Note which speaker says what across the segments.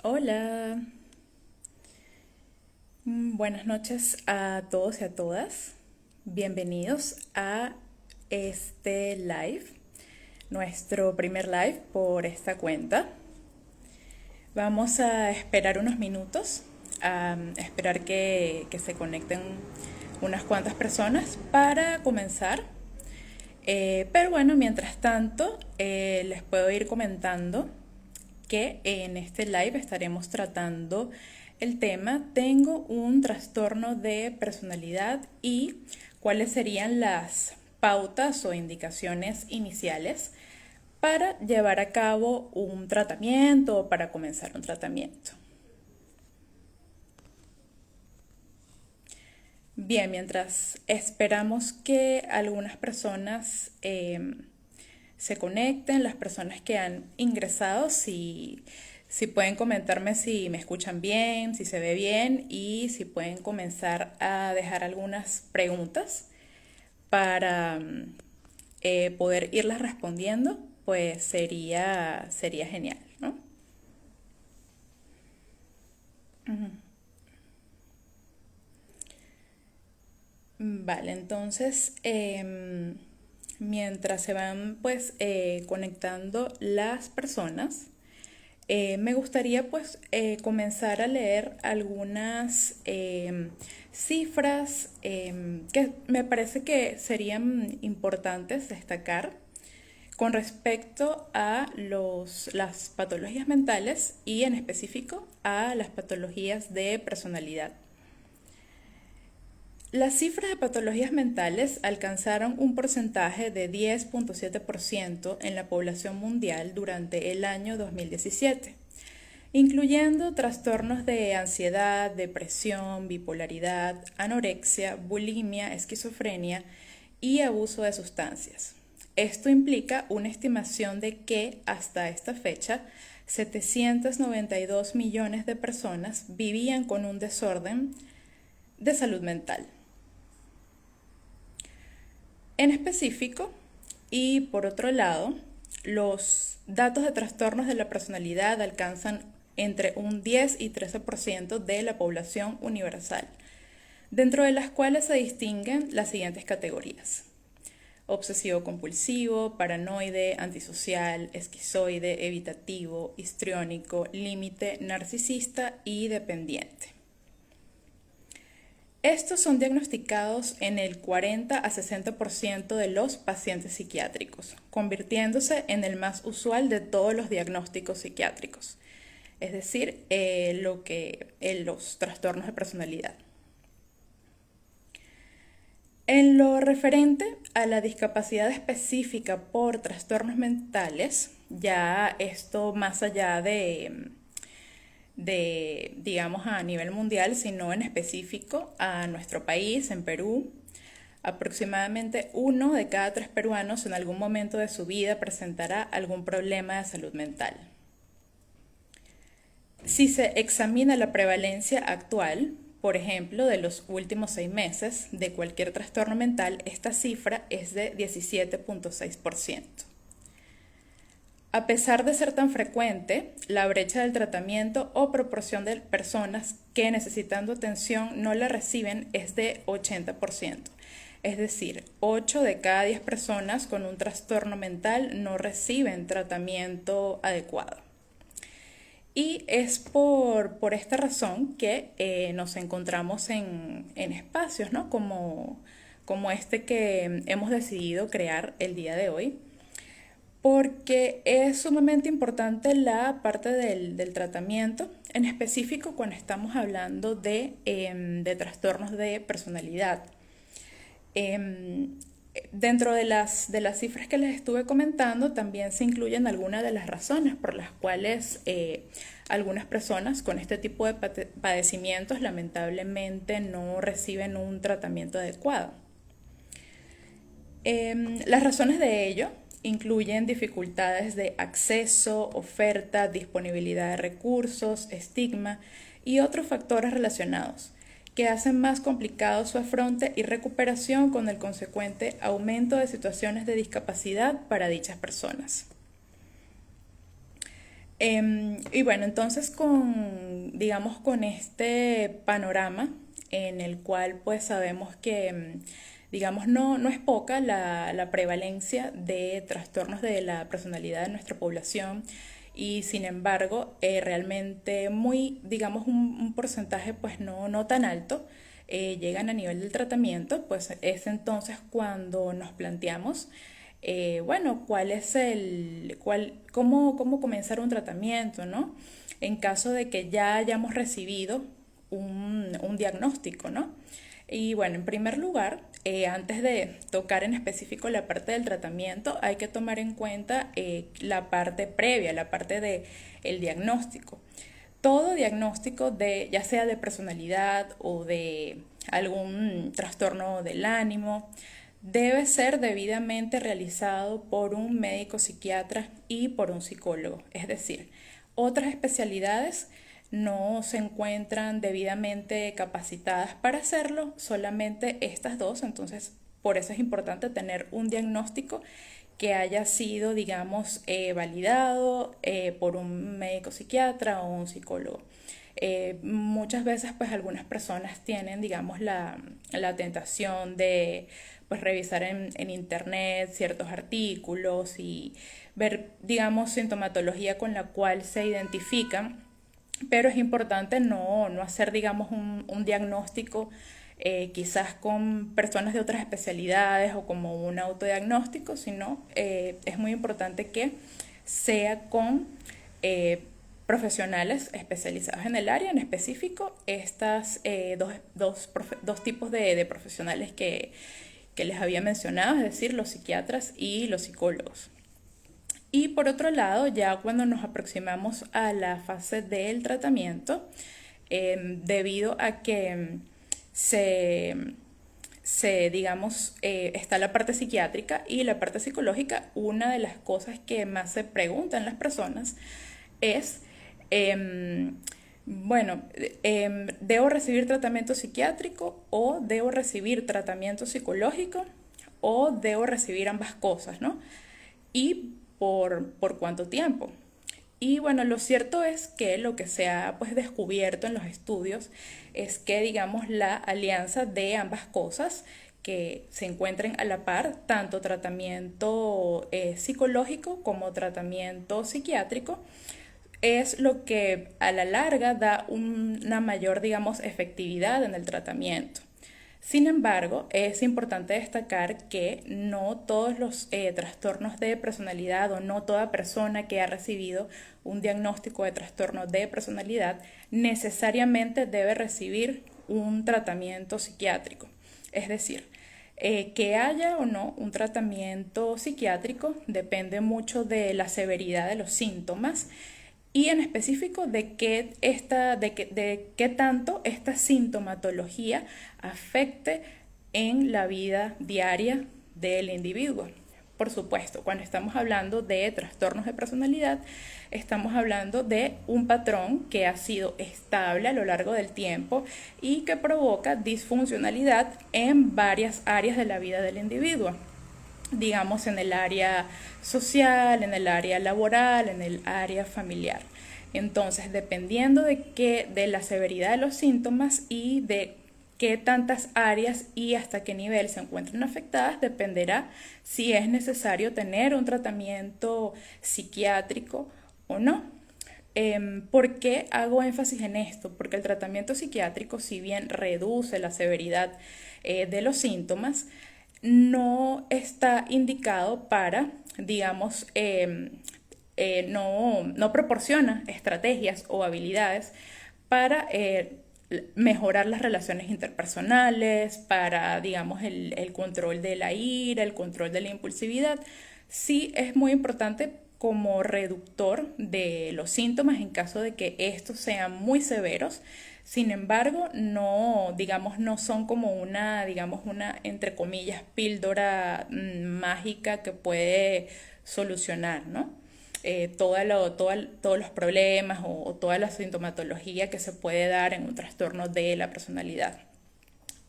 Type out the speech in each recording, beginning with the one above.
Speaker 1: Hola. Buenas noches a todos y a todas. Bienvenidos a este live, nuestro primer live por esta cuenta. Vamos a esperar unos minutos, a esperar que se conecten unas cuantas personas para comenzar. Pero bueno, mientras tanto, les puedo ir comentando que en este live estaremos tratando el tema Tengo un trastorno de personalidad y cuáles serían las pautas o indicaciones iniciales para llevar a cabo un tratamiento o para comenzar un tratamiento. Bien, mientras esperamos que algunas personas se conecten, las personas que han ingresado, si pueden comentarme si me escuchan bien, si se ve bien y si pueden comenzar a dejar algunas preguntas para poder irlas respondiendo, pues sería genial, ¿no? Vale, entonces mientras se van pues conectando las personas, me gustaría pues comenzar a leer algunas cifras que me parece que serían importantes destacar con respecto a las patologías mentales y en específico a las patologías de personalidad. Las cifras de patologías mentales alcanzaron un porcentaje de 10.7% en la población mundial durante el año 2017, incluyendo trastornos de ansiedad, depresión, bipolaridad, anorexia, bulimia, esquizofrenia y abuso de sustancias. Esto implica una estimación de que hasta esta fecha 792 millones de personas vivían con un desorden de salud mental. En específico, y por otro lado, los datos de trastornos de la personalidad alcanzan entre un 10 y 13% de la población universal, dentro de las cuales se distinguen las siguientes categorías: obsesivo compulsivo, paranoide, antisocial, esquizoide, evitativo, histriónico, límite, narcisista y dependiente. Estos son diagnosticados en el 40 a 60% de los pacientes psiquiátricos, convirtiéndose en el más usual de todos los diagnósticos psiquiátricos, es decir, los trastornos de personalidad. En lo referente a la discapacidad específica por trastornos mentales, ya esto más allá digamos, a nivel mundial, sino en específico a nuestro país, en Perú, aproximadamente 1 de cada 3 peruanos en algún momento de su vida presentará algún problema de salud mental. Si se examina la prevalencia actual, por ejemplo, de los últimos 6 meses de cualquier trastorno mental, esta cifra es de 17.6%. A pesar de ser tan frecuente, la brecha del tratamiento o proporción de personas que necesitando atención no la reciben es de 80%. Es decir, 8 de cada 10 personas con un trastorno mental no reciben tratamiento adecuado. Y es por esta razón que nos encontramos en espacios, ¿no? Como este que hemos decidido crear el día de hoy, porque es sumamente importante la parte del tratamiento, en específico cuando estamos hablando de trastornos de personalidad. Dentro de las cifras que les estuve comentando, también se incluyen algunas de las razones por las cuales algunas personas con este tipo de padecimientos lamentablemente no reciben un tratamiento adecuado. Las razones de ello incluyen dificultades de acceso, oferta, disponibilidad de recursos, estigma y otros factores relacionados que hacen más complicado su afronte y recuperación, con el consecuente aumento de situaciones de discapacidad para dichas personas. Y bueno, entonces digamos, con este panorama en el cual pues sabemos que, digamos, no es poca la prevalencia de trastornos de la personalidad en nuestra población y sin embargo realmente muy, digamos, un porcentaje pues no tan alto llegan a nivel del tratamiento, pues es entonces cuando nos planteamos bueno, cuál es cómo comenzar un tratamiento, ¿no? En caso de que ya hayamos recibido un diagnóstico, ¿no? Y bueno, en primer lugar, antes de tocar en específico la parte del tratamiento, hay que tomar en cuenta la parte previa, la parte del diagnóstico. Todo diagnóstico de, ya sea de personalidad o de algún trastorno del ánimo, debe ser debidamente realizado por un médico psiquiatra y por un psicólogo. Es decir, otras especialidades no se encuentran debidamente capacitadas para hacerlo, solamente estas dos. Entonces, por eso es importante tener un diagnóstico que haya sido, digamos, validado por un médico psiquiatra o un psicólogo. Muchas veces pues algunas personas tienen, digamos, la tentación de pues revisar en internet ciertos artículos y ver, digamos, sintomatología con la cual se identifican, pero es importante no hacer, digamos, un diagnóstico quizás con personas de otras especialidades o como un autodiagnóstico, sino es muy importante que sea con profesionales especializados en el área, en específico estas dos tipos de profesionales que les había mencionado, es decir, los psiquiatras y los psicólogos. Y por otro lado, ya cuando nos aproximamos a la fase del tratamiento, debido a que se, digamos, está la parte psiquiátrica y la parte psicológica, una de las cosas que más se preguntan las personas es, bueno, ¿debo recibir tratamiento psiquiátrico o debo recibir tratamiento psicológico o debo recibir ambas cosas, ¿no? Y por cuánto tiempo. Y bueno, lo cierto es que lo que se ha pues descubierto en los estudios es que digamos la alianza de ambas cosas que se encuentren a la par, tanto tratamiento psicológico como tratamiento psiquiátrico, es lo que a la larga da una mayor, digamos, efectividad en el tratamiento. Sin embargo, es importante destacar que no todos los trastornos de personalidad o no toda persona que ha recibido un diagnóstico de trastorno de personalidad necesariamente debe recibir un tratamiento psiquiátrico. Es decir, que haya o no un tratamiento psiquiátrico depende mucho de la severidad de los síntomas y en específico de qué tanto esta sintomatología afecte en la vida diaria del individuo. Por supuesto, cuando estamos hablando de trastornos de personalidad, estamos hablando de un patrón que ha sido estable a lo largo del tiempo y que provoca disfuncionalidad en varias áreas de la vida del individuo, digamos en el área social, en el área laboral, en el área familiar. Entonces, dependiendo de la severidad de los síntomas y de qué tantas áreas y hasta qué nivel se encuentran afectadas, dependerá si es necesario tener un tratamiento psiquiátrico o no. ¿Por qué hago énfasis en esto? Porque el tratamiento psiquiátrico, si bien reduce la severidad de los síntomas, no está indicado para, digamos, no proporciona estrategias o habilidades para mejorar las relaciones interpersonales, para, digamos, el control de la ira, el control de la impulsividad. Sí es muy importante como reductor de los síntomas en caso de que estos sean muy severos. Sin embargo, no, digamos, no son como una, entre comillas, píldora mágica que puede solucionar, ¿no? Todos los problemas o toda la sintomatología que se puede dar en un trastorno de la personalidad.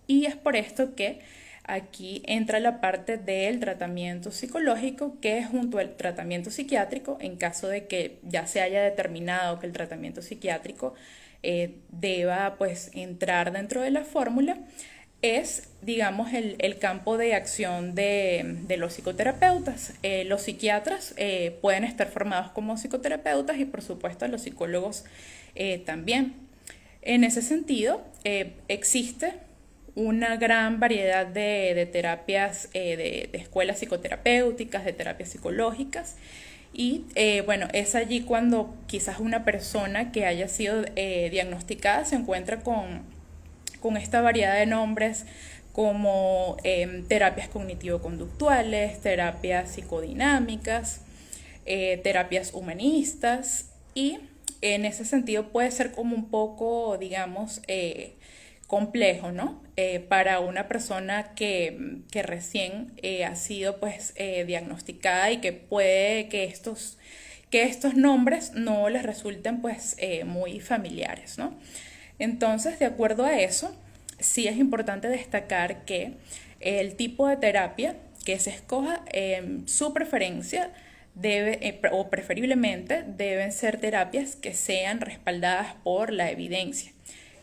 Speaker 1: Y es por esto que Aquí entra la parte del tratamiento psicológico, que es junto al tratamiento psiquiátrico, en caso de que ya se haya determinado que el tratamiento psiquiátrico deba pues entrar dentro de la fórmula, es, digamos, el campo de acción de los psicoterapeutas. Los psiquiatras pueden estar formados como psicoterapeutas y, por supuesto, los psicólogos también. En ese sentido, existe una gran variedad de terapias, de escuelas psicoterapéuticas, de terapias psicológicas. Y bueno, es allí cuando quizás una persona que haya sido diagnosticada se encuentra con esta variedad de nombres como terapias cognitivo-conductuales, terapias psicodinámicas, terapias humanistas, y en ese sentido puede ser como un poco, digamos, complejo, ¿no? Para una persona que recién ha sido pues diagnosticada, y que puede que estos nombres no les resulten pues muy familiares, ¿no? Entonces, de acuerdo a eso, sí es importante destacar que el tipo de terapia que se escoja, su preferencia debe, o preferiblemente, deben ser terapias que sean respaldadas por la evidencia.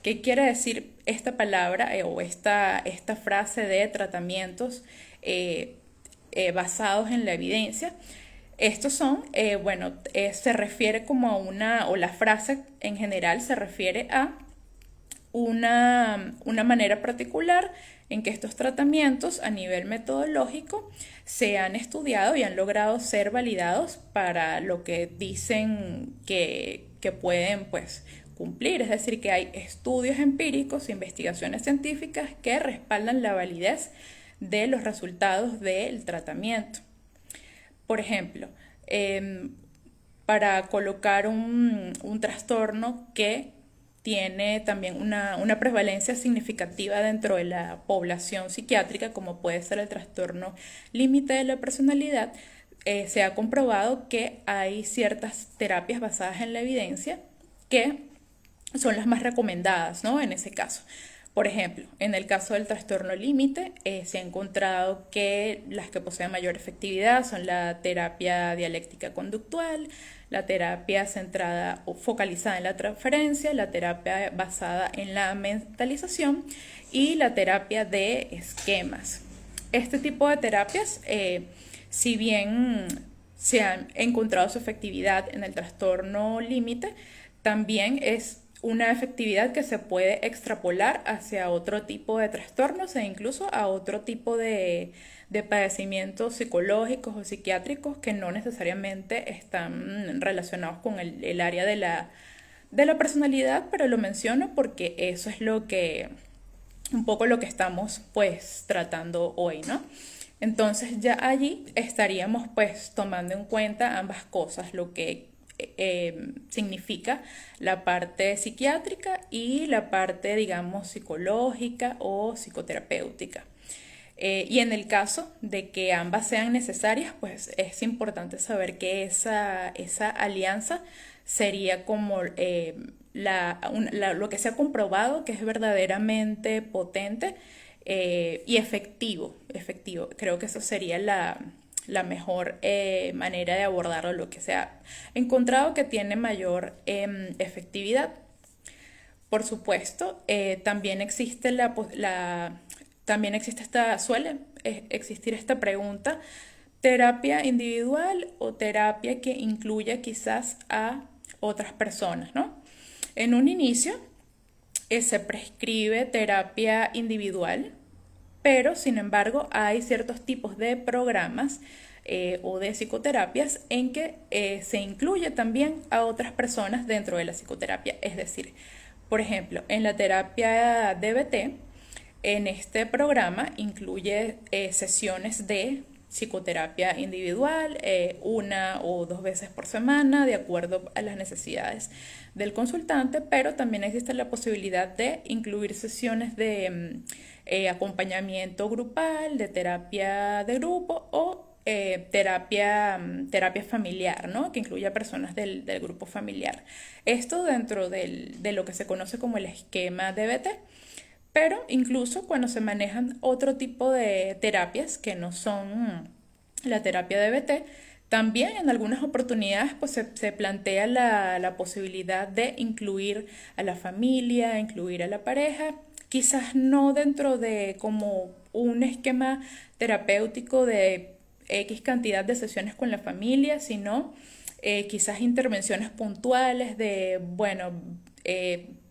Speaker 1: ¿Qué quiere decir esta palabra o esta frase de tratamientos basados en la evidencia? Estos son, se refiere como a o la frase en general se refiere a una manera particular en que estos tratamientos a nivel metodológico se han estudiado y han logrado ser validados para lo que dicen que pueden pues cumplir. Es decir, que hay estudios empíricos, investigaciones científicas que respaldan la validez de los resultados del tratamiento. Por ejemplo, para colocar un trastorno que tiene también una prevalencia significativa dentro de la población psiquiátrica, como puede ser el trastorno límite de la personalidad, se ha comprobado que hay ciertas terapias basadas en la evidencia que son las más recomendadas, ¿no? En ese caso. Por ejemplo, en el caso del trastorno límite, se ha encontrado que las que poseen mayor efectividad son la terapia dialéctica conductual, la terapia centrada o focalizada en la transferencia, la terapia basada en la mentalización y la terapia de esquemas. Este tipo de terapias, si bien se ha encontrado su efectividad en el trastorno límite, también es una efectividad que se puede extrapolar hacia otro tipo de trastornos e incluso a otro tipo de padecimientos psicológicos o psiquiátricos que no necesariamente están relacionados con el área de la personalidad, pero lo menciono porque eso es un poco lo que estamos pues tratando hoy, ¿no? Entonces ya allí estaríamos pues tomando en cuenta ambas cosas, lo que significa la parte psiquiátrica y la parte, digamos, psicológica o psicoterapéutica. Y en el caso de que ambas sean necesarias, pues es importante saber que esa alianza sería como lo que se ha comprobado que es verdaderamente potente y efectivo. Creo que eso sería la mejor manera de abordarlo, lo que se ha encontrado que tiene mayor efectividad. Por supuesto, también existe suele existir esta pregunta: terapia individual o terapia que incluya quizás a otras personas, ¿no? En un inicio se prescribe terapia individual, pero sin embargo hay ciertos tipos de programas o de psicoterapias en que se incluye también a otras personas dentro de la psicoterapia. Es decir, por ejemplo, en la terapia DBT, en este programa incluye sesiones de psicoterapia individual, 1 o 2 veces por semana, de acuerdo a las necesidades del consultante, pero también existe la posibilidad de incluir sesiones de acompañamiento grupal, de terapia de grupo o terapia familiar, ¿no? Que incluye a personas del grupo familiar. Esto dentro de lo que se conoce como el esquema DBT. Pero incluso cuando se manejan otro tipo de terapias que no son la terapia DBT, también en algunas oportunidades pues, se plantea la posibilidad de incluir a la familia, incluir a la pareja, quizás no dentro de como un esquema terapéutico de X cantidad de sesiones con la familia, sino quizás intervenciones puntuales de, bueno,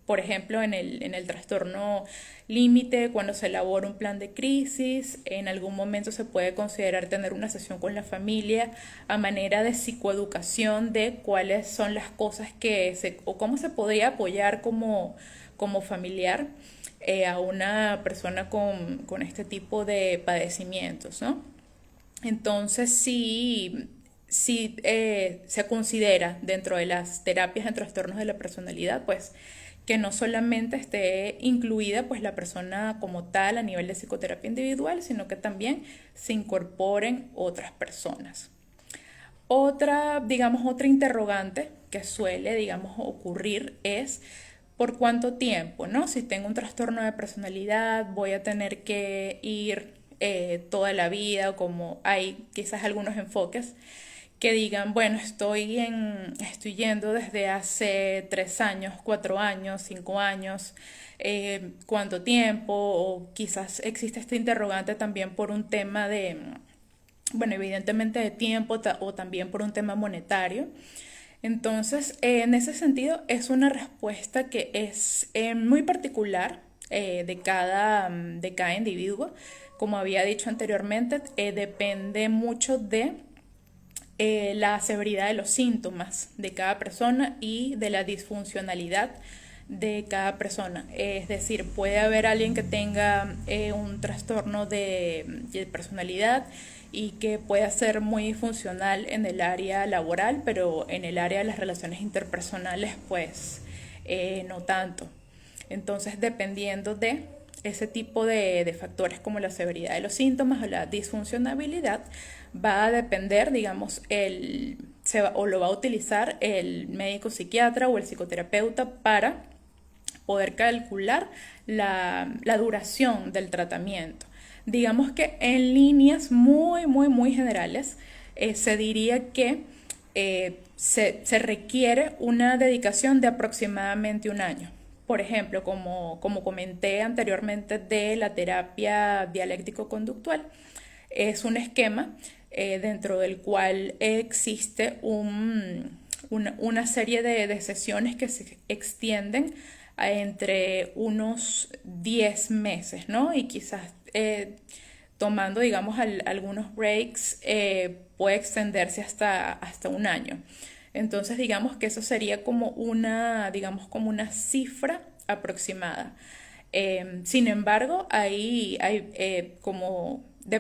Speaker 1: por ejemplo, en el trastorno límite, cuando se elabora un plan de crisis, en algún momento se puede considerar tener una sesión con la familia a manera de psicoeducación de cuáles son las cosas o cómo se podría apoyar como familiar a una persona con este tipo de padecimientos, ¿no? Entonces sí, se considera dentro de las terapias en trastornos de la personalidad, pues que no solamente esté incluida pues la persona como tal a nivel de psicoterapia individual, sino que también se incorporen otras personas. Otra interrogante que suele, digamos, ocurrir es por cuánto tiempo, ¿no? Si tengo un trastorno de personalidad, voy a tener que ir toda la vida, como hay quizás algunos enfoques que digan, bueno, estoy yendo desde hace 3 años, 4 años, 5 años, cuánto tiempo, o quizás existe este interrogante también por un tema de, bueno, evidentemente de tiempo o también por un tema monetario. Entonces, en ese sentido, es una respuesta que es muy particular de cada individuo. Como había dicho anteriormente, depende mucho de la severidad de los síntomas de cada persona y de la disfuncionalidad de cada persona. Es decir, puede haber alguien que tenga un trastorno de personalidad y que pueda ser muy funcional en el área laboral, pero en el área de las relaciones interpersonales, pues no tanto. Entonces, dependiendo de ese tipo de factores como la severidad de los síntomas o la disfuncionabilidad, va a depender, digamos, o lo va a utilizar el médico psiquiatra o el psicoterapeuta para poder calcular la duración del tratamiento. Digamos que en líneas muy generales se diría que se requiere una dedicación de aproximadamente un año. Por ejemplo, como comenté anteriormente de la terapia dialéctico-conductual, es un esquema dentro del cual existe una serie de sesiones que se extienden entre unos 10 meses, ¿no? Y quizás tomando, digamos, algunos breaks, puede extenderse hasta un año. Entonces, digamos que eso sería como digamos, como una cifra aproximada. Sin embargo,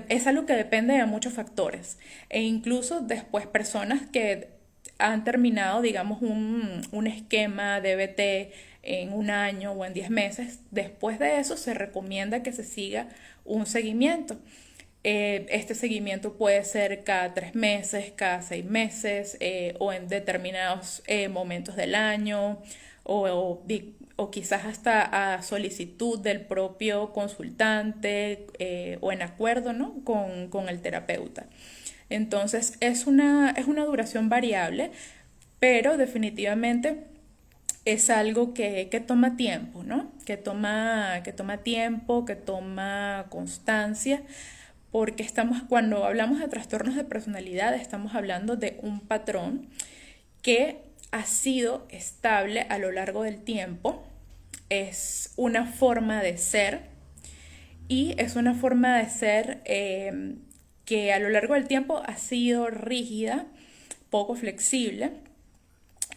Speaker 1: es algo que depende de muchos factores. E incluso después personas que han terminado, digamos, un esquema DBT en un año o en 10 meses, después de eso se recomienda que se siga un seguimiento. Este seguimiento puede ser cada 3 meses, cada 6 meses o en determinados momentos del año o quizás hasta a solicitud del propio consultante o en acuerdo, ¿no? con el terapeuta. Entonces es una duración variable, pero definitivamente es algo que toma tiempo, ¿no? Que toma tiempo, que toma constancia, porque cuando hablamos de trastornos de personalidad, estamos hablando de un patrón que ha sido estable a lo largo del tiempo, es una forma de ser y es una forma de ser que a lo largo del tiempo ha sido rígida, poco flexible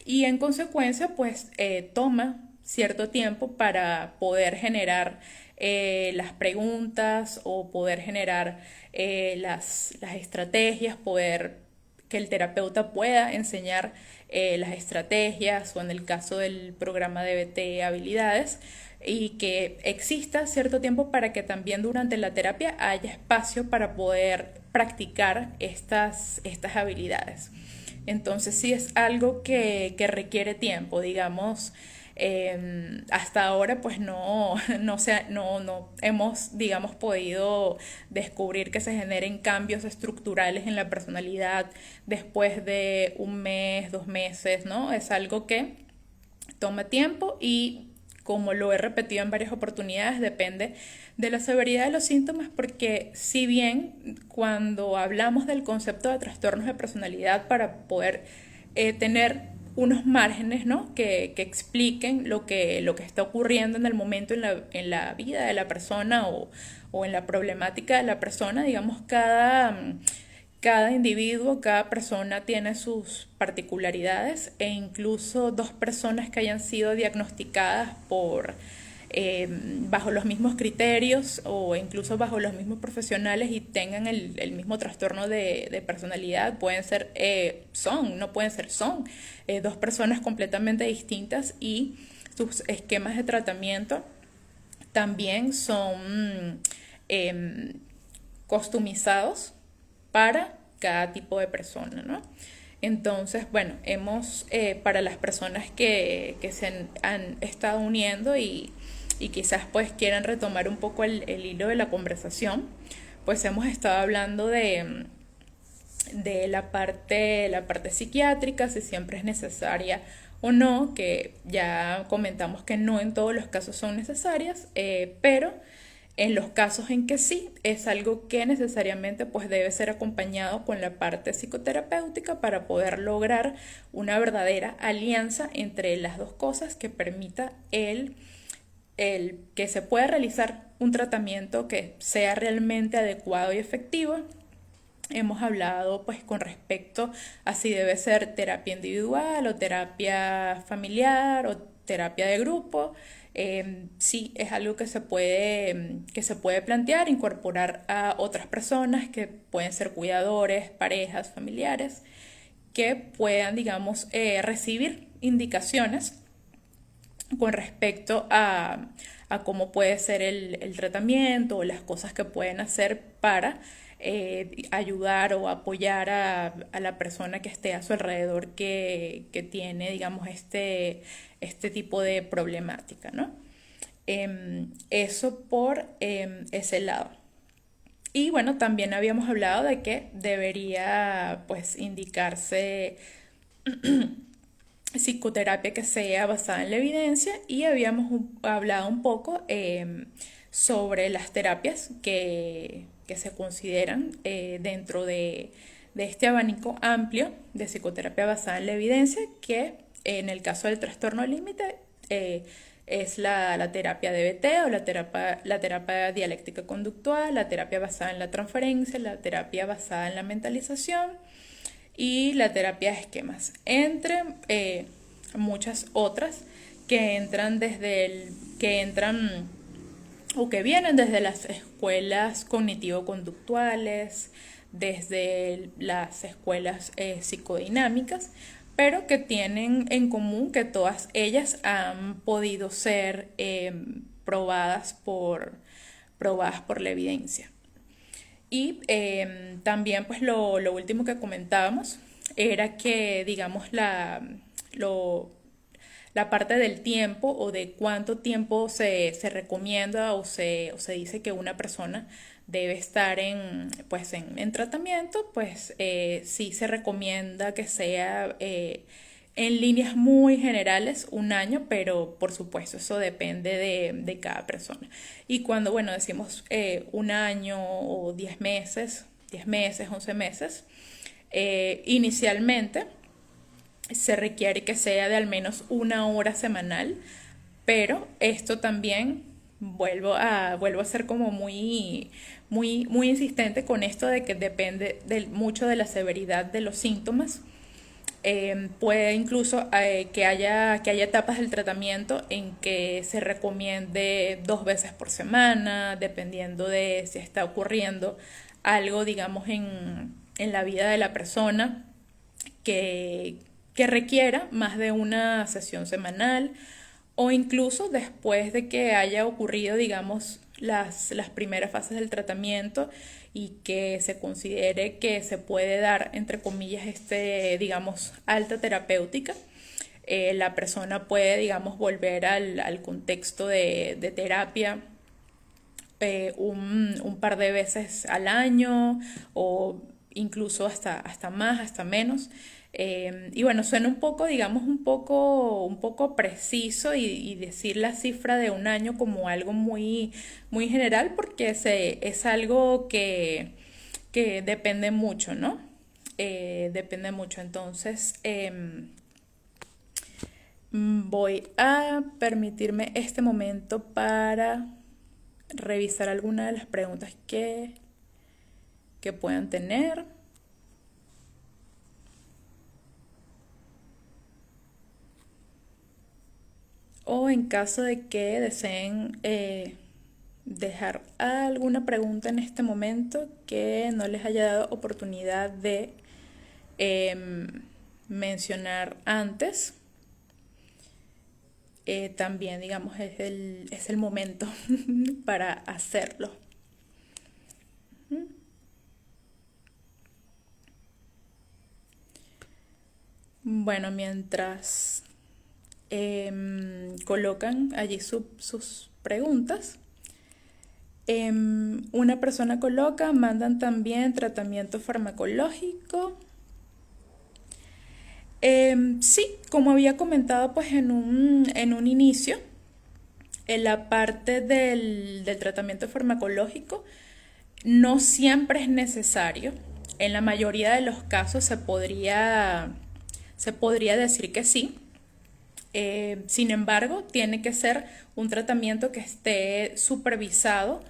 Speaker 1: y en consecuencia pues toma cierto tiempo para poder generar las preguntas o poder generar las estrategias, poder que el terapeuta pueda enseñar las estrategias o en el caso del programa DBT habilidades y que exista cierto tiempo para que también durante la terapia haya espacio para poder practicar estas habilidades. Entonces sí es algo que requiere tiempo, digamos, Hasta ahora pues no hemos, digamos, podido descubrir que se generen cambios estructurales en la personalidad después de un mes, 2 meses, ¿no? Es algo que toma tiempo y, como lo he repetido en varias oportunidades, depende de la severidad de los síntomas, porque si bien cuando hablamos del concepto de trastornos de personalidad, para poder tener unos márgenes, ¿no? que expliquen lo que está ocurriendo en el momento en la vida de la persona, o en la problemática de la persona, digamos, cada individuo, cada persona tiene sus particularidades, e incluso dos personas que hayan sido diagnosticadas bajo los mismos criterios o incluso bajo los mismos profesionales y tengan el mismo trastorno de personalidad, no pueden ser, son dos personas completamente distintas, y sus esquemas de tratamiento también son customizados para cada tipo de persona, ¿no? Entonces, bueno, para las personas que se han estado uniendo y quizás pues quieran retomar un poco el hilo de la conversación, pues hemos estado hablando de la parte psiquiátrica, si siempre es necesaria o no, que ya comentamos que no en todos los casos son necesarias, pero en los casos en que sí, es algo que necesariamente pues debe ser acompañado con la parte psicoterapéutica para poder lograr una verdadera alianza entre las dos cosas que permita el que se pueda realizar un tratamiento que sea realmente adecuado y efectivo. Hemos hablado pues con respecto a si debe ser terapia individual o terapia familiar o terapia de grupo. Sí, es algo que se puede plantear, incorporar a otras personas que pueden ser cuidadores, parejas, familiares, que puedan, digamos, recibir indicaciones con respecto a cómo puede ser el tratamiento o las cosas que pueden hacer para ayudar o apoyar a la persona que esté a su alrededor que tiene, digamos, este tipo de problemática, ¿no? Eso por ese lado. Y bueno, también habíamos hablado de que debería pues indicarse psicoterapia que sea basada en la evidencia, y habíamos hablado un poco sobre las terapias que se consideran dentro de este abanico amplio de psicoterapia basada en la evidencia, que en el caso del trastorno límite es la terapia DBT o la terapia dialéctica conductual, la terapia basada en la transferencia, la terapia basada en la mentalización y la terapia de esquemas, entre muchas otras que entran o que vienen desde las escuelas cognitivo-conductuales, desde las escuelas psicodinámicas, pero que tienen en común que todas ellas han podido ser probadas por la evidencia. Y también pues lo último que comentábamos era que, digamos, la parte del tiempo o de cuánto tiempo se recomienda o se dice que una persona debe estar en tratamiento, pues sí se recomienda que sea en líneas muy generales 1 año, pero por supuesto eso depende de cada persona. Y cuando, bueno, decimos 1 año o 10 meses, 11 meses, inicialmente se requiere que sea de al menos 1 hora semanal, pero esto también vuelvo a ser como muy, muy, muy insistente con esto de que depende mucho de la severidad de los síntomas. Puede incluso que haya etapas del tratamiento en que se recomiende 2 veces por semana, dependiendo de si está ocurriendo algo, digamos, en la vida de la persona que requiera más de una sesión semanal, o incluso después de que haya ocurrido, digamos, las primeras fases del tratamiento y que se considere que se puede dar, entre comillas, digamos, alta terapéutica. la persona puede, digamos, volver al contexto de terapia un par de veces al año o incluso hasta más, hasta menos. Y bueno, suena un poco, digamos, un poco preciso y decir la cifra de un año como algo muy general porque es algo que depende mucho, ¿no? Depende mucho. Entonces, voy a permitirme este momento para revisar algunas de las preguntas que puedan tener. O en caso de que deseen dejar alguna pregunta en este momento que no les haya dado oportunidad de mencionar antes, también, digamos, es el momento para hacerlo. Bueno, mientras colocan allí sus preguntas, una persona coloca, mandan también tratamiento farmacológico. Sí, como había comentado pues en un inicio, en la parte del tratamiento farmacológico no siempre es necesario. En la mayoría de los casos se podría decir que sí. Sin embargo, tiene que ser un tratamiento que esté supervisado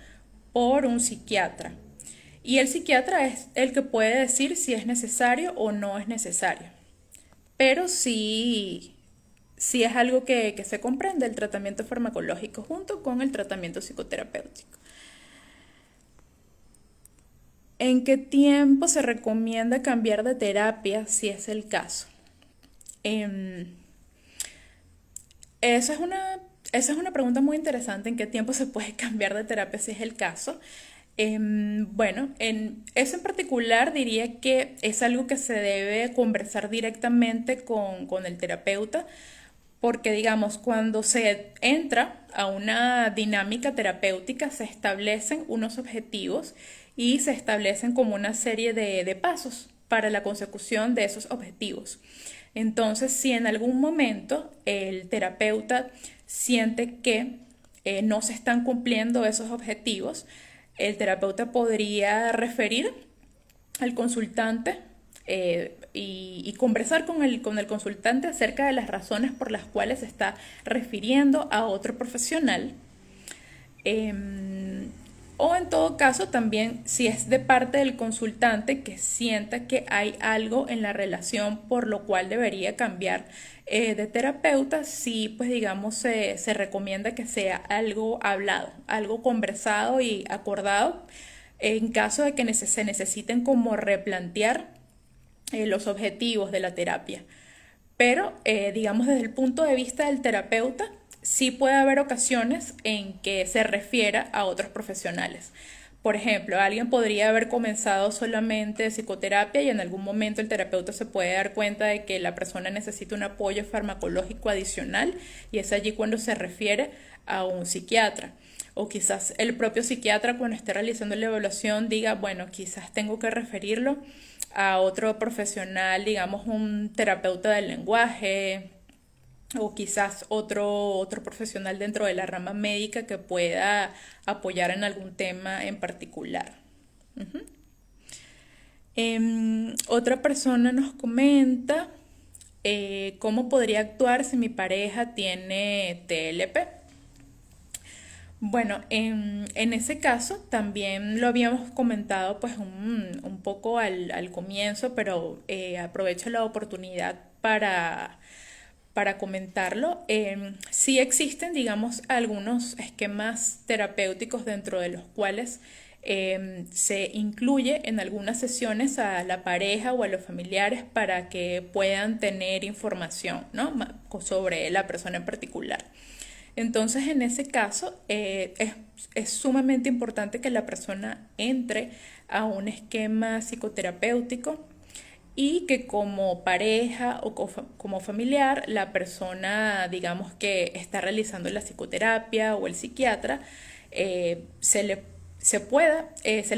Speaker 1: por un psiquiatra. Y el psiquiatra es el que puede decir si es necesario o no es necesario. Pero sí es algo que se comprende el tratamiento farmacológico junto con el tratamiento psicoterapéutico. ¿En qué tiempo se recomienda cambiar de terapia si es el caso? Esa es una pregunta muy interesante, ¿en qué tiempo se puede cambiar de terapia si es el caso? Bueno, en eso en particular diría que es algo que se debe conversar directamente con el terapeuta, porque digamos, cuando se entra a una dinámica terapéutica se establecen unos objetivos y se establecen como una serie de pasos para la consecución de esos objetivos. Entonces, si en algún momento el terapeuta siente que no se están cumpliendo esos objetivos, el terapeuta podría referir al consultante y conversar con el consultante acerca de las razones por las cuales se está refiriendo a otro profesional. O en todo caso también si es de parte del consultante que sienta que hay algo en la relación por lo cual debería cambiar de terapeuta, sí pues digamos se recomienda que sea algo hablado, algo conversado y acordado en caso de que se necesiten como replantear los objetivos de la terapia. Pero, digamos, desde el punto de vista del terapeuta, sí puede haber ocasiones en que se refiera a otros profesionales. Por ejemplo, alguien podría haber comenzado solamente psicoterapia y en algún momento el terapeuta se puede dar cuenta de que la persona necesita un apoyo farmacológico adicional y es allí cuando se refiere a un psiquiatra. O quizás el propio psiquiatra cuando esté realizando la evaluación diga, bueno, quizás tengo que referirlo a otro profesional, digamos un terapeuta del lenguaje o quizás otro profesional dentro de la rama médica que pueda apoyar en algún tema en particular. Otra persona nos comenta cómo podría actuar si mi pareja tiene TLP. Bueno, en ese caso también lo habíamos comentado pues un poco al comienzo, pero aprovecho la oportunidad para comentarlo. Sí existen, digamos, algunos esquemas terapéuticos dentro de los cuales se incluye en algunas sesiones a la pareja o a los familiares para que puedan tener información, ¿no? sobre la persona en particular. Entonces, en ese caso, es sumamente importante que la persona entre a un esquema psicoterapéutico y que como pareja o como familiar, la persona, digamos, que está realizando la psicoterapia o el psiquiatra, se le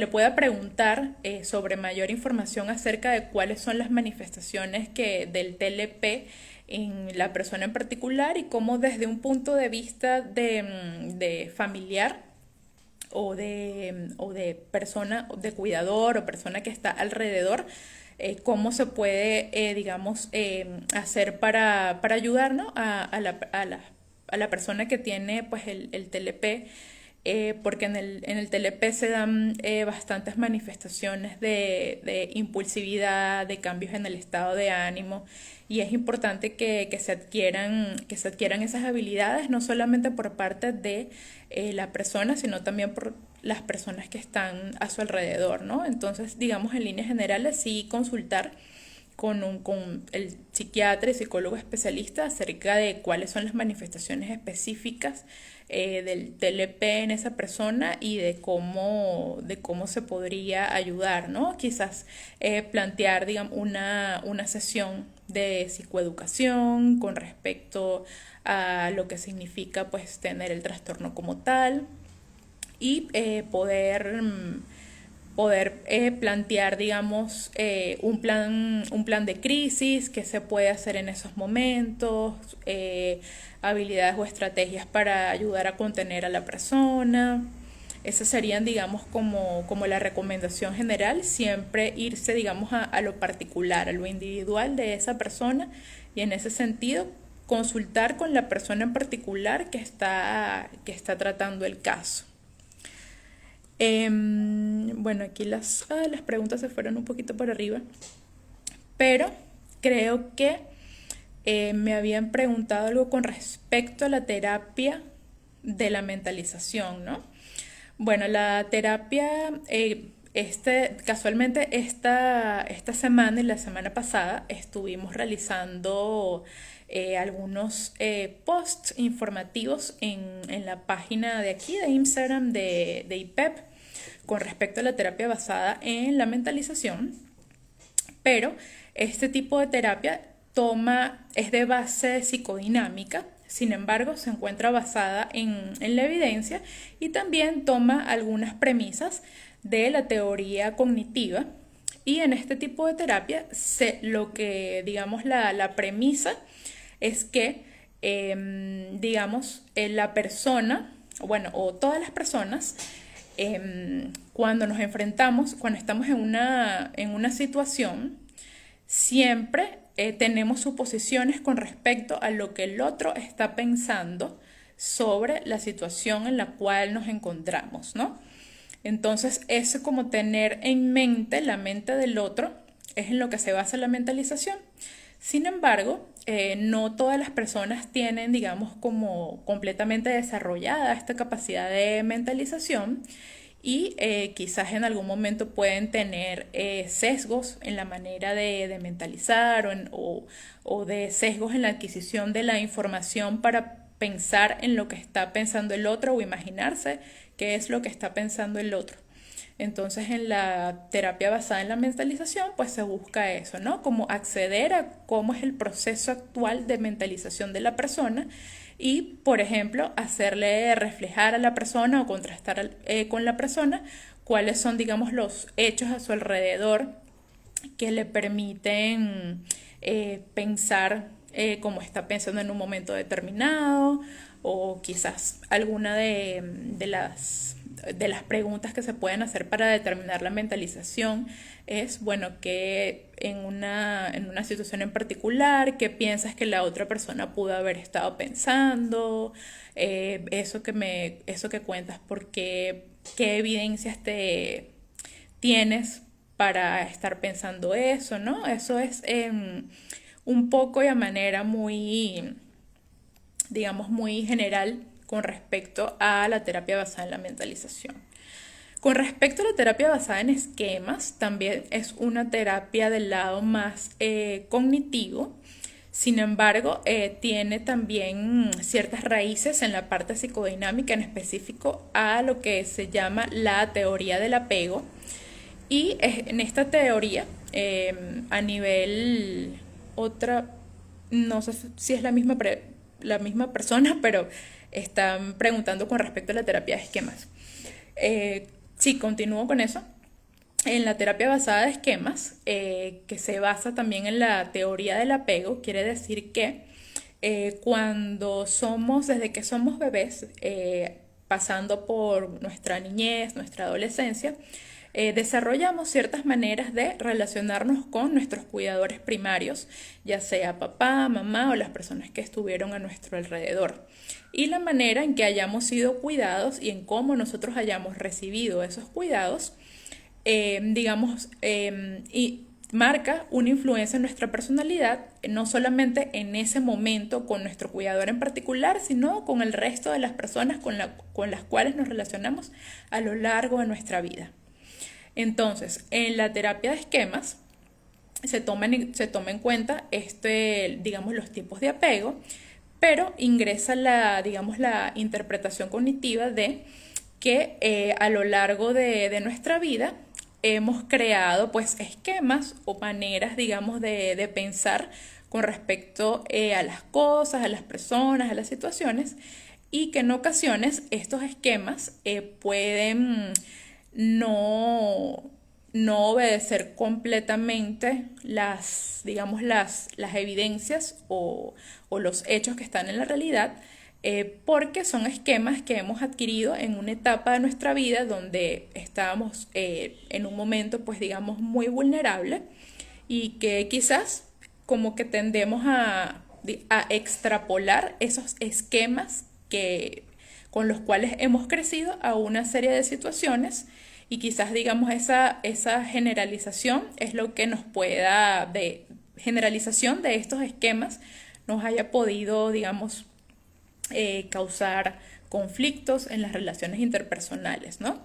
Speaker 1: pueda preguntar sobre mayor información acerca de cuáles son las manifestaciones del TLP en la persona en particular y cómo desde un punto de vista de familiar o de persona, de cuidador o persona que está alrededor, cómo se puede, digamos, hacer para ayudar, ¿no? A la persona que tiene pues el TLP, porque en el TLP se dan bastantes manifestaciones de impulsividad, de cambios en el estado de ánimo, y es importante que se adquieran esas habilidades, no solamente por parte de la persona, sino también por las personas que están a su alrededor, ¿no? Entonces, digamos, en líneas generales, sí consultar con el psiquiatra y psicólogo especialista acerca de cuáles son las manifestaciones específicas del TLP en esa persona y de cómo se podría ayudar, ¿no? Quizás plantear, digamos, una sesión de psicoeducación con respecto a lo que significa pues tener el trastorno como tal y poder plantear, digamos, un plan de crisis, qué se puede hacer en esos momentos, habilidades o estrategias para ayudar a contener a la persona. Esas serían, digamos, como la recomendación general, siempre irse, digamos, a lo particular, a lo individual de esa persona y en ese sentido consultar con la persona en particular que está tratando el caso. Bueno, aquí las preguntas se fueron un poquito por arriba, pero creo que me habían preguntado algo con respecto a la terapia de la mentalización, ¿no? Bueno, la terapia, casualmente esta semana y la semana pasada estuvimos realizando algunos posts informativos en la página de aquí de Instagram de IPEP con respecto a la terapia basada en la mentalización, pero este tipo de terapia es de base psicodinámica. Sin embargo, se encuentra basada en la evidencia y también toma algunas premisas de la teoría cognitiva. Y en este tipo de terapia, digamos, la premisa es que, digamos, la persona, bueno, o todas las personas, cuando nos enfrentamos, cuando estamos en una situación, siempre tenemos suposiciones con respecto a lo que el otro está pensando sobre la situación en la cual nos encontramos, ¿no? Entonces, eso como tener en mente la mente del otro es en lo que se basa la mentalización. Sin embargo, no todas las personas tienen, digamos, como completamente desarrollada esta capacidad de mentalización y quizás en algún momento pueden tener sesgos en la manera de mentalizar o de sesgos en la adquisición de la información para pensar en lo que está pensando el otro o imaginarse qué es lo que está pensando el otro. Entonces, en la terapia basada en la mentalización, pues se busca eso, ¿no? Como acceder a cómo es el proceso actual de mentalización de la persona y, por ejemplo, hacerle reflejar a la persona o contrastar con la persona cuáles son, digamos, los hechos a su alrededor que le permiten pensar como está pensando en un momento determinado o quizás alguna de las preguntas que se pueden hacer para determinar la mentalización es, bueno, que en una situación en particular, ¿qué piensas que la otra persona pudo haber estado pensando? Eso que cuentas, porque qué evidencias tienes para estar pensando eso, ¿no? Eso es un poco y a manera muy, digamos, muy general con respecto a la terapia basada en la mentalización. Con respecto a la terapia basada en esquemas, también es una terapia del lado más cognitivo. Sin embargo, tiene también ciertas raíces en la parte psicodinámica, en específico a lo que se llama la teoría del apego. Y en esta teoría A nivel otra, no sé si es la misma persona, pero están preguntando con respecto a la terapia de esquemas. Sí, continúo con eso. En la terapia basada de esquemas, que se basa también en la teoría del apego, quiere decir que desde que somos bebés, pasando por nuestra niñez, nuestra adolescencia, desarrollamos ciertas maneras de relacionarnos con nuestros cuidadores primarios, ya sea papá, mamá o las personas que estuvieron a nuestro alrededor. Y la manera en que hayamos sido cuidados y en cómo nosotros hayamos recibido esos cuidados, y marca una influencia en nuestra personalidad, no solamente en ese momento con nuestro cuidador en particular, sino con el resto de las personas con las cuales nos relacionamos a lo largo de nuestra vida. Entonces, en la terapia de esquemas se toma en cuenta los tipos de apego, pero ingresa la interpretación cognitiva de que a lo largo de nuestra vida hemos creado pues esquemas o maneras, de pensar con respecto a las cosas, a las personas, a las situaciones, y que en ocasiones estos esquemas pueden no, no obedecer completamente las evidencias o los hechos que están en la realidad, porque son esquemas que hemos adquirido en una etapa de nuestra vida donde estábamos en un momento, pues digamos, muy vulnerable y que quizás como que tendemos a extrapolar esos esquemas con los cuales hemos crecido a una serie de situaciones y quizás digamos esa generalización es lo que generalización de estos esquemas nos haya podido, digamos, causar conflictos en las relaciones interpersonales, ¿no?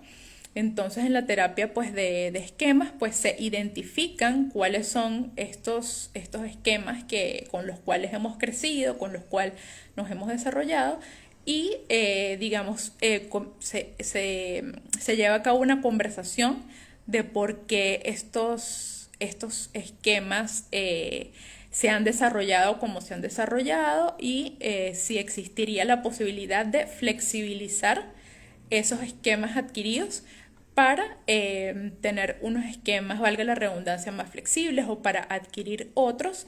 Speaker 1: Entonces en la terapia pues de esquemas pues se identifican cuáles son estos esquemas con los cuales hemos crecido, con los cuales nos hemos desarrollado y se lleva a cabo una conversación de por qué estos esquemas se han desarrollado como se han desarrollado y si existiría la posibilidad de flexibilizar esos esquemas adquiridos para tener unos esquemas, valga la redundancia, más flexibles o para adquirir otros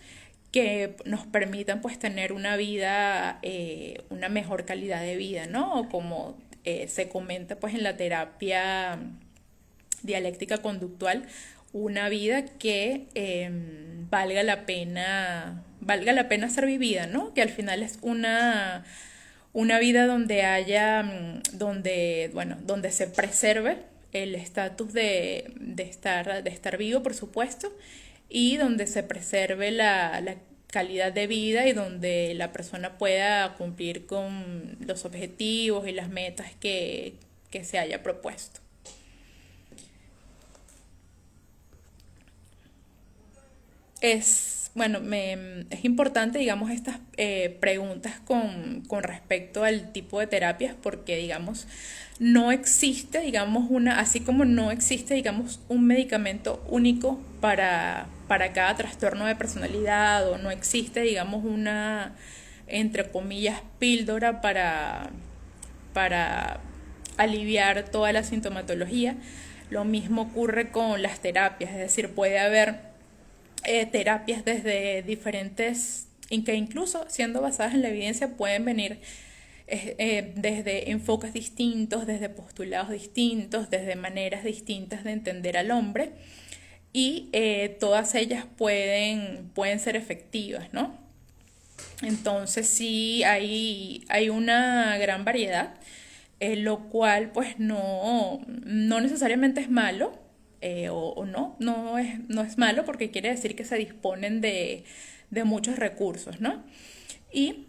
Speaker 1: que nos permitan pues tener una vida, una mejor calidad de vida, ¿no? O como se comenta pues en la terapia dialéctica conductual, una vida que valga la pena ser vivida, ¿no? Que al final es una vida donde donde se preserve el estatus de estar vivo, por supuesto, y donde se preserve la calidad de vida y donde la persona pueda cumplir con los objetivos y las metas que se haya propuesto. Es importante, digamos, estas preguntas con respecto al tipo de terapias porque, digamos, no existe, digamos, así como no existe, digamos, un medicamento único para cada trastorno de personalidad o no existe, digamos, entre comillas, píldora para aliviar toda la sintomatología. Lo mismo ocurre con las terapias, es decir, puede haber terapias desde diferentes, que incluso siendo basadas en la evidencia pueden venir desde enfoques distintos, desde postulados distintos, desde maneras distintas de entender al hombre y todas ellas pueden ser efectivas, ¿no? Entonces sí hay una gran variedad, lo cual pues no necesariamente es malo, o no es malo porque quiere decir que se disponen de muchos recursos, ¿no? Y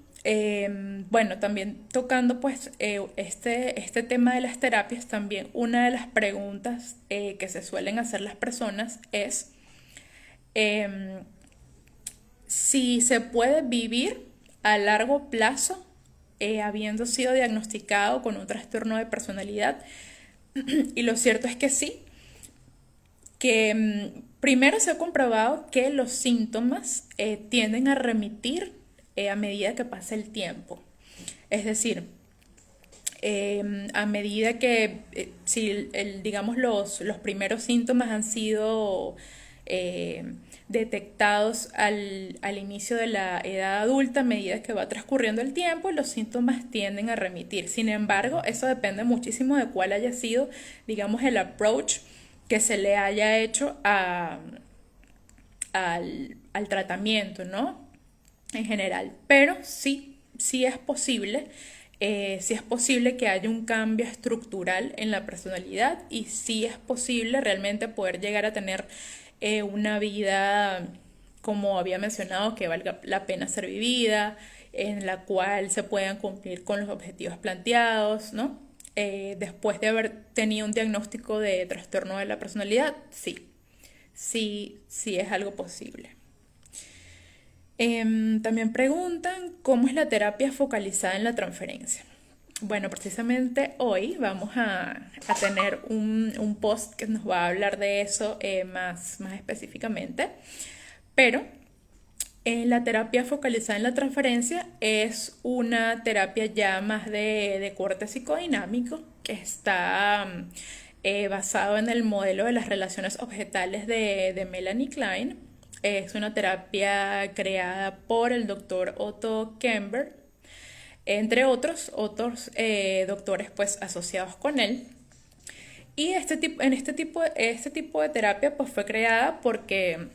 Speaker 1: bueno, también tocando pues este tema de las terapias, también una de las preguntas que se suelen hacer las personas es em, si se puede vivir a largo plazo habiendo sido diagnosticado con un trastorno de personalidad. Y lo cierto es que sí, que primero se ha comprobado que los síntomas tienden a remitir a medida que pasa el tiempo. Es decir, a medida que, si digamos los primeros síntomas han sido detectados al inicio de la edad adulta, a medida que va transcurriendo el tiempo, los síntomas tienden a remitir. Sin embargo, eso depende muchísimo de cuál haya sido, digamos, el approach que se le haya hecho al tratamiento, ¿no? En general. Pero sí es posible. Sí es posible que haya un cambio estructural en la personalidad y sí es posible realmente poder llegar a tener una vida, como había mencionado, que valga la pena ser vivida, en la cual se puedan cumplir con los objetivos planteados, ¿no? Después de haber tenido un diagnóstico de trastorno de la personalidad, sí es algo posible. También preguntan cómo es la terapia focalizada en la transferencia. Bueno, precisamente hoy vamos a tener un post que nos va a hablar de eso más específicamente, pero la terapia focalizada en la transferencia es una terapia ya más de corte psicodinámico que está basado en el modelo de las relaciones objetales de Melanie Klein. Es una terapia creada por el doctor Otto Kemper, entre otros doctores pues asociados con él. Y este tipo de terapia pues fue creada porque,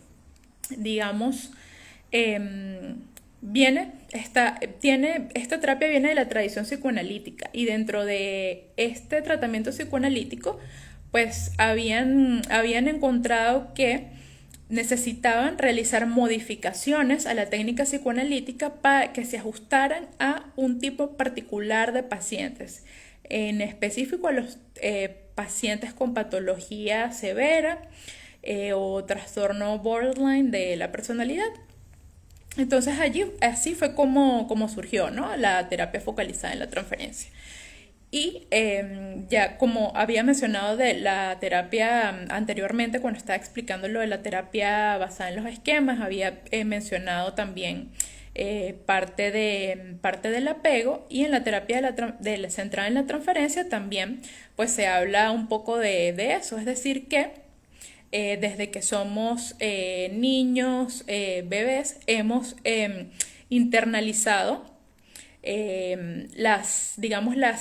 Speaker 1: digamos, esta terapia viene de la tradición psicoanalítica y dentro de este tratamiento psicoanalítico pues habían encontrado que necesitaban realizar modificaciones a la técnica psicoanalítica para que se ajustaran a un tipo particular de pacientes, en específico a los pacientes con patología severa o trastorno borderline de la personalidad. Entonces así fue como surgió, ¿no? La terapia focalizada en la transferencia. Y ya como había mencionado de la terapia anteriormente, cuando estaba explicando lo de la terapia basada en los esquemas, había mencionado también parte del apego, y en la terapia centrada en la transferencia también pues se habla un poco de eso, es decir que desde que somos niños, bebés, hemos internalizado las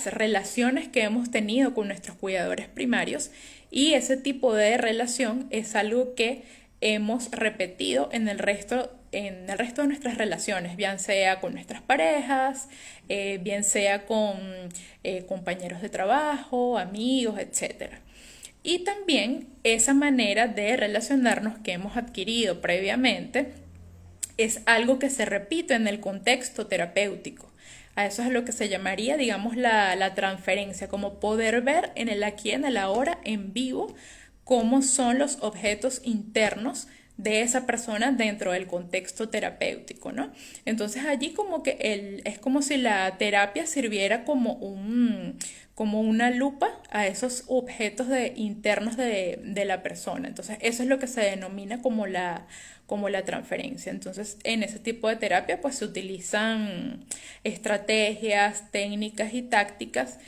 Speaker 1: relaciones que hemos tenido con nuestros cuidadores primarios, y ese tipo de relación es algo que hemos repetido en el resto de nuestras relaciones, bien sea con nuestras parejas, bien sea con compañeros de trabajo, amigos, etcétera. Y también esa manera de relacionarnos que hemos adquirido previamente es algo que se repite en el contexto terapéutico. A eso es lo que se llamaría, digamos, la transferencia, como poder ver en el aquí y en el ahora, en vivo, cómo son los objetos internos de esa persona dentro del contexto terapéutico, ¿no? Entonces allí como que es como si la terapia sirviera como una lupa a esos objetos internos de la persona. Entonces eso es lo que se denomina como la transferencia. Entonces en ese tipo de terapia pues se utilizan estrategias, técnicas y tácticas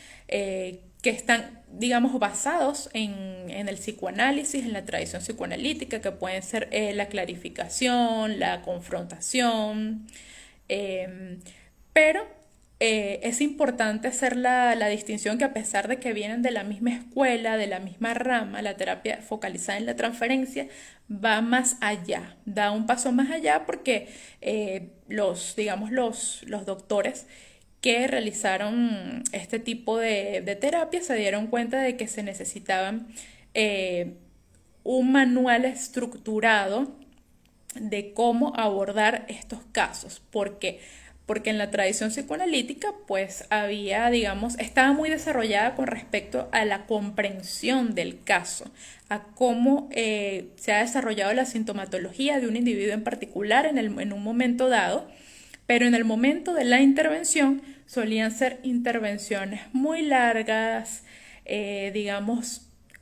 Speaker 1: que están, digamos, basados en el psicoanálisis, en la tradición psicoanalítica, que pueden ser la clarificación, la confrontación, pero es importante hacer la distinción que, a pesar de que vienen de la misma escuela, de la misma rama, la terapia focalizada en la transferencia va más allá, da un paso más allá, porque los doctores que realizaron este tipo de terapia se dieron cuenta de que se necesitaban un manual estructurado de cómo abordar estos casos. ¿Por qué? Porque en la tradición psicoanalítica pues estaba muy desarrollada con respecto a la comprensión del caso, a cómo se ha desarrollado la sintomatología de un individuo en particular en un momento dado, pero en el momento de la intervención solían ser intervenciones muy largas,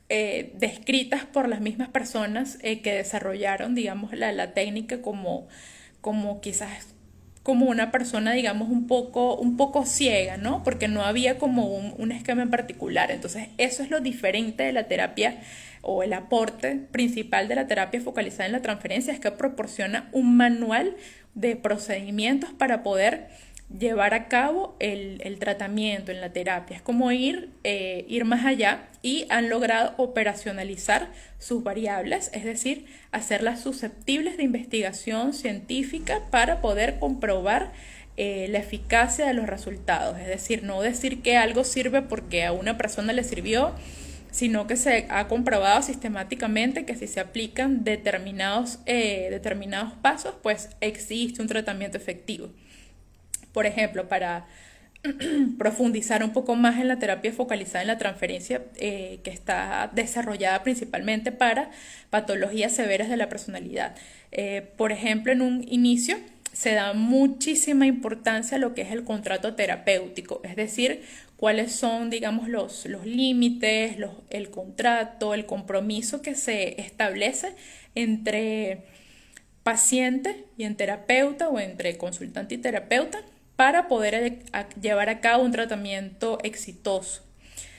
Speaker 1: descritas por las mismas personas que desarrollaron, digamos, la técnica como quizás como una persona, digamos, un poco ciega, ¿no? Porque no había como un esquema en particular. Entonces, eso es lo diferente de la terapia o el aporte principal de la terapia focalizada en la transferencia, es que proporciona un manual de procedimientos para poder llevar a cabo el tratamiento en la terapia. Es como ir más allá y han logrado operacionalizar sus variables, es decir, hacerlas susceptibles de investigación científica para poder comprobar la eficacia de los resultados. Es decir, no decir que algo sirve porque a una persona le sirvió, sino que se ha comprobado sistemáticamente que si se aplican determinados pasos, pues existe un tratamiento efectivo. Por ejemplo, para profundizar un poco más en la terapia focalizada en la transferencia, que está desarrollada principalmente para patologías severas de la personalidad. Por ejemplo, en un inicio se da muchísima importancia a lo que es el contrato terapéutico, es decir, cuáles son, digamos, los límites, el contrato, el compromiso que se establece entre paciente y en terapeuta o entre consultante y terapeuta para poder llevar a cabo un tratamiento exitoso.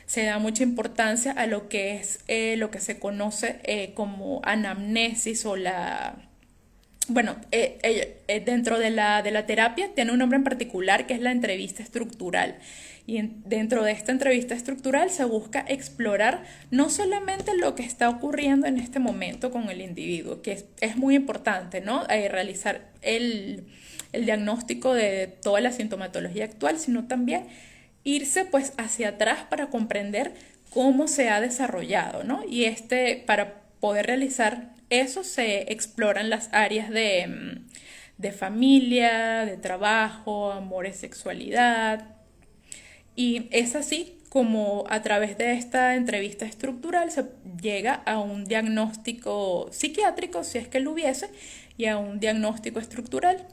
Speaker 1: Se da mucha importancia a lo que es lo que se conoce como anamnesis o dentro de la terapia tiene un nombre en particular que es la entrevista estructural. Y dentro de esta entrevista estructural se busca explorar no solamente lo que está ocurriendo en este momento con el individuo, que es muy importante, ¿no? Realizar el diagnóstico de toda la sintomatología actual, sino también irse pues hacia atrás para comprender cómo se ha desarrollado, ¿no? Y para poder realizar eso se exploran las áreas de familia, de trabajo, amor y sexualidad. Y es así como a través de esta entrevista estructural se llega a un diagnóstico psiquiátrico, si es que lo hubiese, y a un diagnóstico estructural.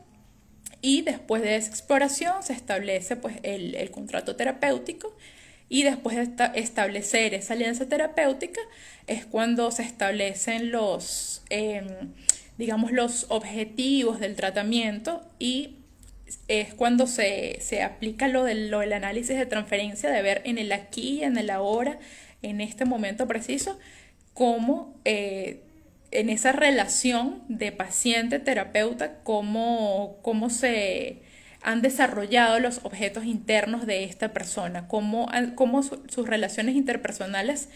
Speaker 1: Y después de esa exploración se establece pues el contrato terapéutico, y después de establecer esa alianza terapéutica es cuando se establecen digamos, los objetivos del tratamiento, y es cuando se aplica lo del análisis de transferencia, de ver en el aquí, en el ahora, en este momento preciso, cómo en esa relación de paciente-terapeuta, cómo se han desarrollado los objetos internos de esta persona, cómo sus relaciones interpersonales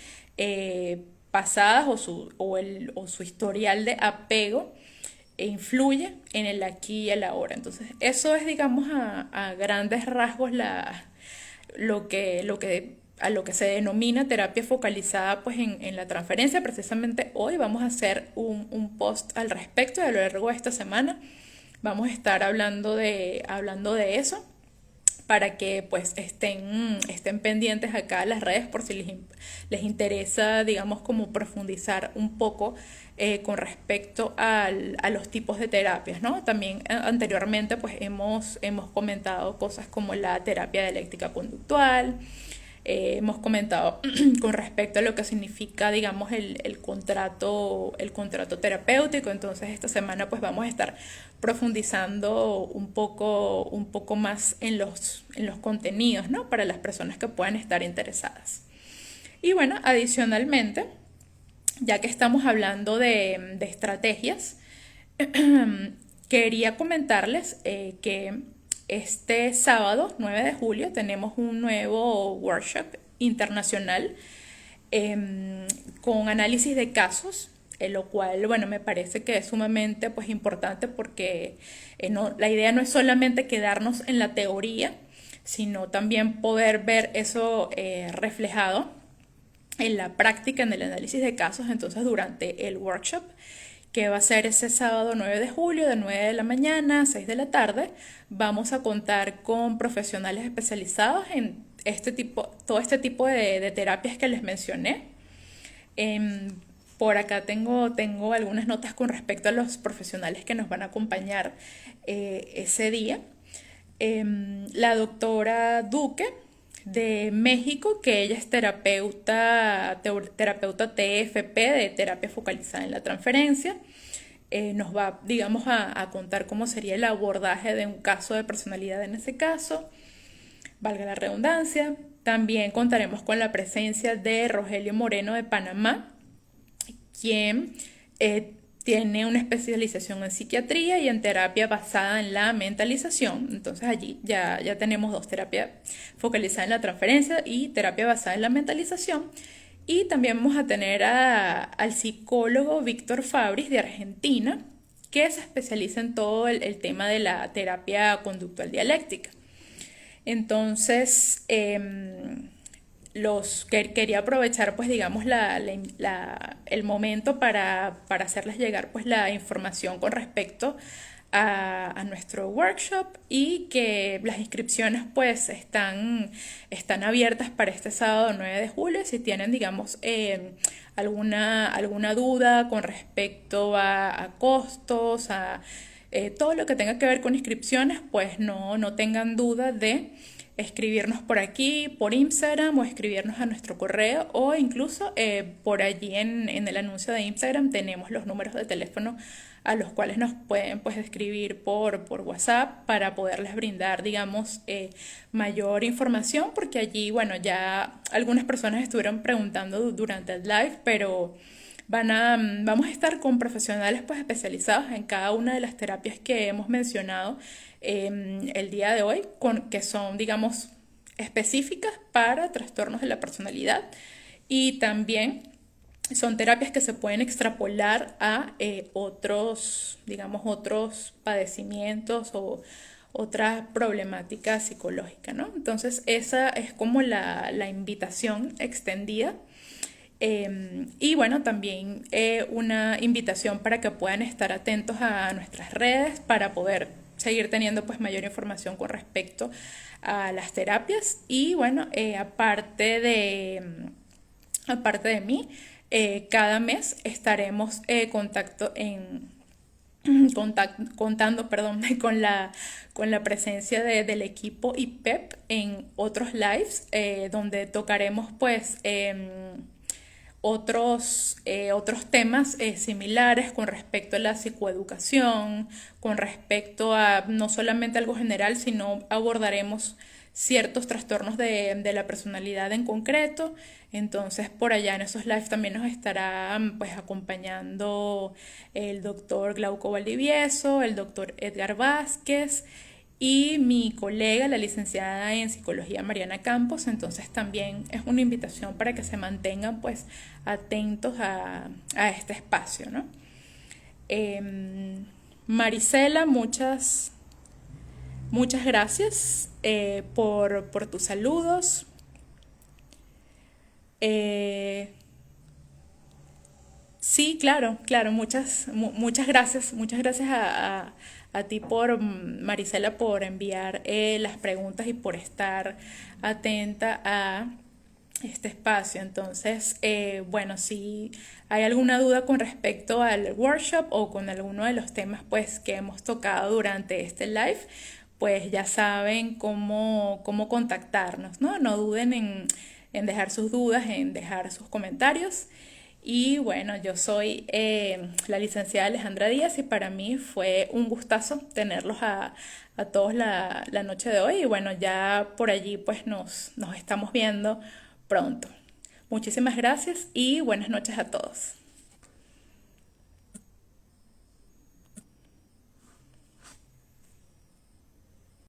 Speaker 1: pasadas o su historial de apego influye en el aquí y el ahora. Entonces, eso es, digamos, a grandes rasgos a lo que se denomina terapia focalizada pues en la transferencia. Precisamente hoy vamos a hacer un post al respecto. A lo largo de esta semana vamos a estar hablando de eso, para que pues estén pendientes acá a las redes por si les interesa, digamos, como profundizar un poco con respecto a los tipos de terapias, ¿no? También anteriormente pues hemos comentado cosas como la terapia dialéctica conductual. Hemos comentado con respecto a lo que significa, digamos, el contrato terapéutico. Entonces esta semana pues vamos a estar profundizando un poco más en los contenidos, ¿no? Para las personas que puedan estar interesadas. Y bueno, adicionalmente, ya que estamos hablando de estrategias, quería comentarles que este sábado 9 de julio tenemos un nuevo workshop internacional con análisis de casos, lo cual, bueno, me parece que es sumamente pues importante porque la idea no es solamente quedarnos en la teoría, sino también poder ver eso reflejado en la práctica, en el análisis de casos. Entonces, durante el workshop, que va a ser ese sábado 9 de julio, de 9 de la mañana a 6 de la tarde, vamos a contar con profesionales especializados en todo este tipo de terapias que les mencioné. Por acá tengo algunas notas con respecto a los profesionales que nos van a acompañar ese día. La doctora Duque, de México, que ella es terapeuta TFP de terapia focalizada en la transferencia. Nos va, digamos, a contar cómo sería el abordaje de un caso de personalidad en ese caso, valga la redundancia. También contaremos con la presencia de Rogelio Moreno de Panamá, quien tiene una especialización en psiquiatría y en terapia basada en la mentalización. Entonces allí ya tenemos dos, terapia focalizada en la transferencia y terapia basada en la mentalización. Y también vamos a tener al psicólogo Víctor Fabris de Argentina, que se especializa en todo el tema de la terapia conductual dialéctica. Entonces, quería aprovechar, pues, digamos, el momento para hacerles llegar, pues, la información con respecto a nuestro workshop, y que las inscripciones, pues, están abiertas para este sábado 9 de julio. Si tienen, digamos, alguna duda con respecto a costos, todo lo que tenga que ver con inscripciones, pues no tengan duda de escribirnos por aquí, por Instagram, o escribirnos a nuestro correo, o incluso por allí en el anuncio de Instagram tenemos los números de teléfono a los cuales nos pueden, pues, escribir por WhatsApp para poderles brindar, digamos, mayor información, porque allí, bueno, ya algunas personas estuvieron preguntando durante el live, pero vamos a estar con profesionales, pues, especializados en cada una de las terapias que hemos mencionado el día de hoy, que son, digamos, específicas para trastornos de la personalidad, y también son terapias que se pueden extrapolar a otros, digamos, otros padecimientos o otras problemáticas psicológicas, ¿no? Entonces esa es como la invitación extendida. Y bueno, también una invitación para que puedan estar atentos a nuestras redes para poder seguir teniendo, pues, mayor información con respecto a las terapias. Y bueno, aparte de mí, cada mes estaremos contando, perdón, con la presencia del equipo IPEP en otros lives, donde tocaremos, pues, otros temas similares con respecto a la psicoeducación, con respecto a no solamente algo general, sino abordaremos ciertos trastornos de la personalidad en concreto. Entonces, por allá en esos lives también nos estará, pues, acompañando el doctor Glauco Valdivieso, el doctor Edgar Vázquez y mi colega, la licenciada en psicología Mariana Campos. Entonces también es una invitación para que se mantengan, pues, atentos a este espacio, ¿no? Marisela, muchas gracias por tus saludos. Sí, claro, muchas gracias. Muchas gracias a ti, Marisela, por enviar las preguntas y por estar atenta a este espacio. Entonces, bueno, si hay alguna duda con respecto al workshop o con alguno de los temas, pues, que hemos tocado durante este live, pues ya saben cómo contactarnos, ¿no? No duden en dejar sus dudas, en dejar sus comentarios. Y bueno, yo soy la licenciada Alejandra Díaz, y para mí fue un gustazo tenerlos a todos la noche de hoy. Y bueno, ya por allí, pues, nos estamos viendo pronto. Muchísimas gracias y buenas noches a todos.